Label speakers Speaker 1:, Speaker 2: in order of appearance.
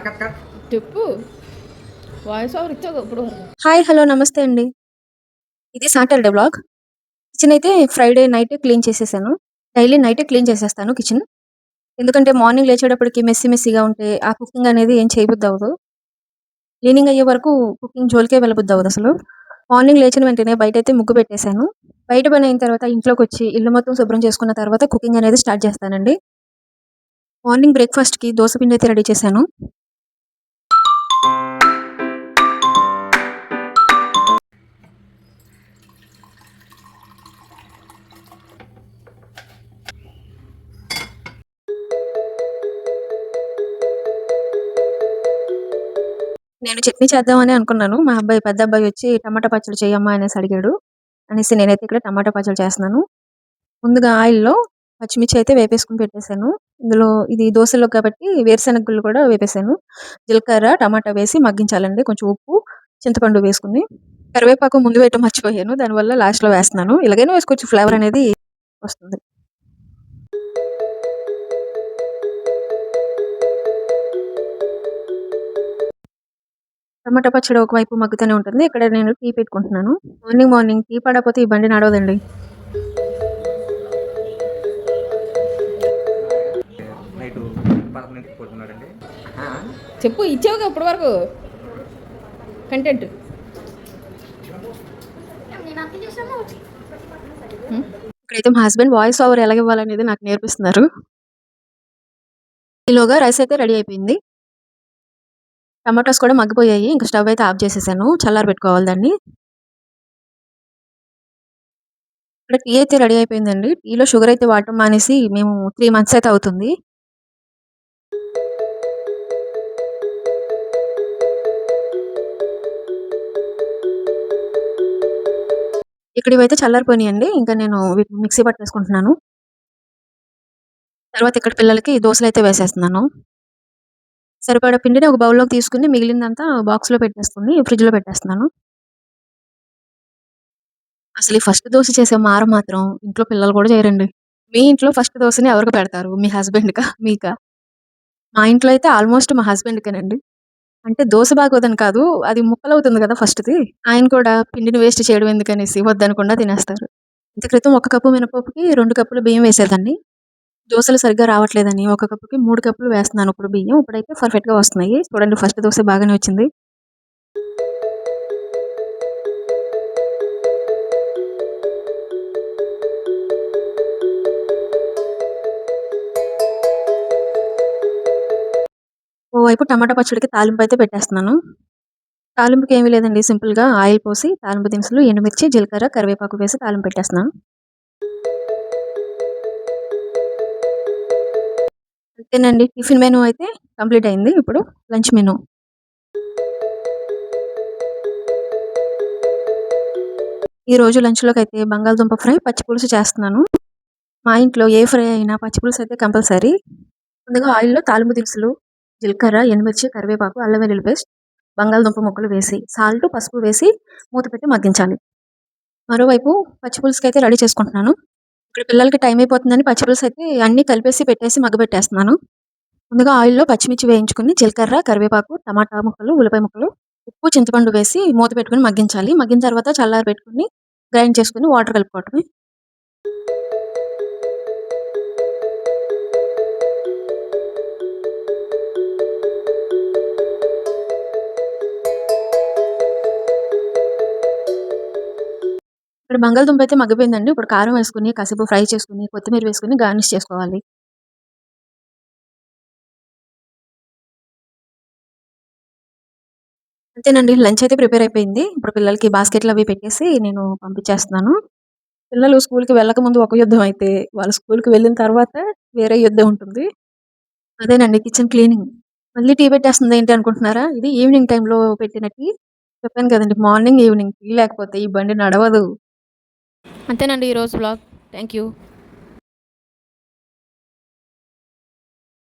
Speaker 1: చెప్పు. Voice over ఇచ్చావు ఇప్పుడు.
Speaker 2: హాయ్ హలో నమస్తే అండి. ఇది సాటర్డే వ్లాగ్. కిచెన్ అయితే ఫ్రైడే నైటే క్లీన్ చేసేసాను. డైలీ నైటే క్లీన్ చేసేస్తాను కిచెన్. ఎందుకంటే మార్నింగ్ లేచేటప్పటికి మెస్సీగా ఉంటే ఆ కుకింగ్ అనేది ఏం చేయబుద్ధి అవ్వదు. క్లీనింగ్ అయ్యే వరకు కుకింగ్ జోలికే వెళ్ళబుద్ధి అవ్వదు అసలు. మార్నింగ్ లేచిన వెంటనే బయటైతే ముగ్గు పెట్టేశాను. బయట పని అయిన తర్వాత ఇంట్లోకొచ్చి ఇల్లు మొత్తం శుభ్రం చేసుకున్న తర్వాత కుకింగ్ అనేది స్టార్ట్ చేస్తానండి. మార్నింగ్ బ్రేక్‌ఫాస్ట్‌కి దోస పిండి అయితే రెడీ చేశాను. నేను చట్నీ చేద్దామని అనుకున్నాను. మా అబ్బాయి పెద్ద అబ్బాయి వచ్చి టమాటా పచ్చడి చెయ్యమ్మా అనేసి అడిగాడు. అనేసి నేనైతే ఇక్కడ టమాటా పచ్చడి చేస్తున్నాను. ముందుగా ఆయిల్‌లో పచ్చిమిర్చి అయితే వేపేసుకొని పెట్టేసాను. ఇందులో ఇది దోసలో కాబట్టి వేరుశెనగ గుళ్ళు కూడా వేపేసాను. జీలకర్ర, టమాటా వేసి మగ్గించాలండి. కొంచెం ఉప్పు, చింతపండు వేసుకొని. కరివేపాకు ముందు వేయటం మర్చిపోయాను. దానివల్ల లాస్ట్‌లో వేస్తున్నాను. ఇలాగైనా వేసుకోవచ్చు ఫ్లేవర్ అనేది వస్తుంది. టమాటా పచ్చడి ఒకవైపు మగ్గుతూనే ఉంటుంది. ఇక్కడ నేను టీ పెట్టుకుంటున్నాను. మార్నింగ్ టీ పడకపోతే ఈ బండి నడవదండి.
Speaker 1: చెప్పు ఇచ్చావుగా ఇప్పటి వరకు కంటెంట్.
Speaker 2: ఇక్కడైతే మా హస్బెండ్ వాయిస్ ఓవర్ ఎలాగివ్వాలనేది నాకు నేర్పిస్తున్నారు. ఈలోగా రైస్ అయితే రెడీ అయిపోయింది. టమాటోస్ కూడా మగ్గిపోయాయి. ఇంక స్టవ్ అయితే ఆఫ్ చేసేసాను. చల్లారబెట్టుకోవాలి దాన్ని. ఇక్కడ టీ అయితే రెడీ అయిపోయిందండి. టీలో షుగర్ అయితే వాడటం మానేసి మేము 3 మంత్స్ అయితే అవుతుంది. ఇక్కడ ఇవైతే చల్లారిపోయినాయండి. ఇంకా నేను వీటిని మిక్సీ పట్టేసుకుంటున్నాను. తర్వాత ఇక్కడ పిల్లలకి దోసలైతే వేసేస్తున్నాను. సరిపడా పిండిని ఒక బౌల్‌లోకి తీసుకొని మిగిలిందంతా బాక్స్‌లో పెట్టేసుకొని ఫ్రిడ్జ్‌లో పెట్టేస్తున్నాను. అసలు ఈ ఫస్ట్ దోస చేసే మారం మాత్రం ఇంట్లో పిల్లలు కూడా చేయరండి. మీ ఇంట్లో ఫస్ట్ దోసని ఎవరికి పెడతారు? మీ హస్బెండ్‌కా? మీకా? మా ఇంట్లో అయితే ఆల్మోస్ట్ మా హస్బెండ్‌కేనండి. అంటే దోస బాగోదని కాదు. అది ముక్కలవుతుంది కదా ఫస్ట్‌ది. ఆయన కూడా పిండిని వేస్ట్ చేయడం ఎందుకనేసి వద్దనకుండా తినేస్తారు. ఇంత క్రితం 1 కప్పు మినపప్పుకి 2 కప్పులు బియ్యం వేసేదాన్ని. దోసలు సరిగ్గా రావట్లేదని 1 కప్పుకి 3 కప్పులు వేస్తున్నాను ఇప్పుడు బియ్యం. ఇప్పుడైతే పర్ఫెక్ట్‌గా వస్తున్నాయి. చూడండి ఫస్ట్ దోస బాగానే వచ్చింది. ఓవైపు టమాటా పచ్చడికి తాలింపయితే పెట్టేస్తున్నాను. తాలింపుకి ఏమీ లేదండి. సింపుల్‌గా ఆయిల్ పోసి తాలింపు దినుసులు, ఎండుమిర్చి, జీలకర్ర, కరివేపాకు వేసి తాలింపు పెట్టేస్తున్నాను. అంతేనండి. టిఫిన్ మెనూ అయితే కంప్లీట్ అయింది. ఇప్పుడు లంచ్ మెనూ. ఈరోజు లంచ్‌లోకైతే బంగాళదుంప ఫ్రై, పచ్చి పులుసు చేస్తున్నాను. మా ఇంట్లో ఏ ఫ్రై అయినా పచ్చి పులుసు అయితే కంపల్సరీ. ముందుగా ఆయిల్‌లో తాలింపు దినుసులు, జీలకర్ర, ఎండుమిర్చి, కరివేపాకు, అల్లం వెల్లుల్లి పేస్ట్, బంగాళదుంప ముక్కలు వేసి, సాల్ట్, పసుపు వేసి మూత పెట్టి మగ్గించాలి. మరోవైపు పచ్చి పులుసుకైతే రెడీ చేసుకుంటున్నాను. ఇక్కడ పిల్లలకి టైం అయిపోతుందని పచ్చి పులుసు అయితే అన్నీ కలిపేసి పెట్టేసి మగ్గబెట్టేస్తున్నాను. ముందుగా ఆయిల్‌లో పచ్చిమిర్చి వేయించుకొని, జీలకర్ర, కరివేపాకు, టమాటా ముక్కలు, ఉల్లిపాయ ముక్కలు, ఉప్పు, చింతపండు వేసి మూత పెట్టుకొని మగ్గించాలి. మగ్గిన తర్వాత చల్లారబెట్టుకొని గ్రైండ్ చేసుకొని వాటర్ కలుపుకోవటమే. ఇక్కడ బంగాళదుంప అయితే మగ్గిపోయిందండి. ఇప్పుడు కారం వేసుకొని, కాసేపు ఫ్రై చేసుకొని, కొత్తిమీర వేసుకొని గార్నిష్ చేసుకోవాలి. అంతేనండి. లంచ్ అయితే ప్రిపేర్ అయిపోయింది. ఇప్పుడు పిల్లలకి బాస్కెట్‌లు అవి పెట్టేసి నేను పంపించేస్తున్నాను. పిల్లలు స్కూల్‌కి వెళ్ళకముందు ఒక యుద్ధం అయితే, వాళ్ళు స్కూల్‌కి వెళ్ళిన తర్వాత వేరే యుద్ధం ఉంటుంది. అదేనండి కిచెన్ క్లీనింగ్. మళ్ళీ టీ పెట్టేస్తుందేంటి అనుకుంటున్నారా? ఇది ఈవినింగ్ టైమ్‌లో పెట్టిన టీ. చెప్పాను కదండీ! మార్నింగ్, ఈవినింగ్ టీ లేకపోతే ఈ బండి నడవదు.
Speaker 1: అంతేనండి ఈరోజు వ్లాగ్. Thank you.